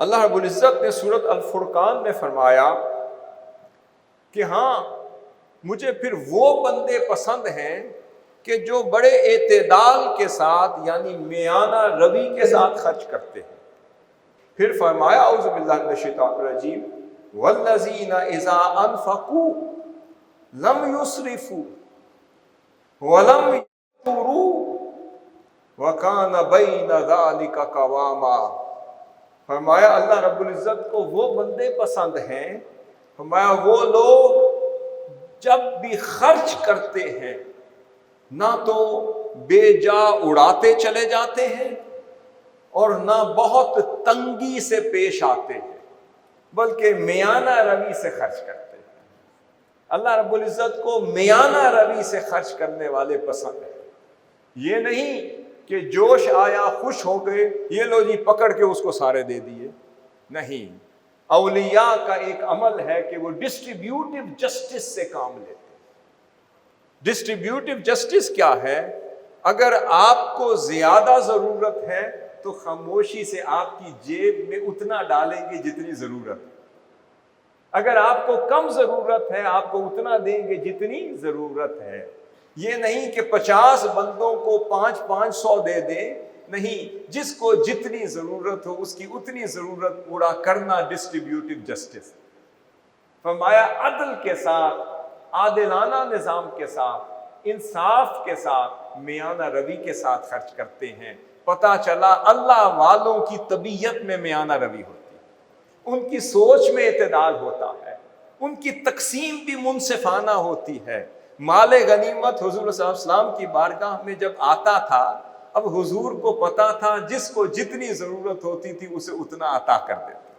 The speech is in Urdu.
اللہ رب العزت نے سورۃ الفرقان میں فرمایا کہ ہاں مجھے پھر وہ بندے پسند ہیں کہ جو بڑے اعتدال کے ساتھ یعنی میانہ روی کے ساتھ خرچ کرتے ہیں۔ پھر فرمایا اعوذ باللہ من الشیطان الرجیم والذین اذا انفقوا لم یسرفوا ولم یقتروا وکان بین ذلک قواما۔ فرمایا اللہ رب العزت کو وہ بندے پسند ہیں، فرمایا وہ لوگ جب بھی خرچ کرتے ہیں نہ تو بے جا اڑاتے چلے جاتے ہیں اور نہ بہت تنگی سے پیش آتے ہیں، بلکہ میانہ روی سے خرچ کرتے ہیں۔ اللہ رب العزت کو میانہ روی سے خرچ کرنے والے پسند ہیں۔ یہ نہیں کہ جوش آیا خوش ہو گئے یہ لو جی پکڑ کے اس کو سارے دے دیے، نہیں۔ اولیاء کا ایک عمل ہے کہ وہ ڈسٹریبیوٹیو جسٹس سے کام لیتے ہیں۔ ڈسٹریبیوٹیو جسٹس کیا ہے؟ اگر آپ کو زیادہ ضرورت ہے تو خاموشی سے آپ کی جیب میں اتنا ڈالیں گے جتنی ضرورت ہے، اگر آپ کو کم ضرورت ہے آپ کو اتنا دیں گے جتنی ضرورت ہے۔ یہ نہیں کہ 50 بندوں کو 500 دے دیں، نہیں، جس کو جتنی ضرورت ہو اس کی اتنی ضرورت پورا کرنا ڈسٹریبیوٹیو جسٹس۔ فرمایا عدل کے ساتھ، عادلانہ نظام کے ساتھ، انصاف کے ساتھ، میانہ روی کے ساتھ خرچ کرتے ہیں۔ پتہ چلا اللہ والوں کی طبیعت میں میانہ روی ہوتی ہے، ان کی سوچ میں اعتدال ہوتا ہے، ان کی تقسیم بھی منصفانہ ہوتی ہے۔ مال غنیمت حضور صلی اللہ علیہ وسلم کی بارگاہ میں جب آتا تھا، اب حضور کو پتا تھا جس کو جتنی ضرورت ہوتی تھی اسے اتنا عطا کر دیتے۔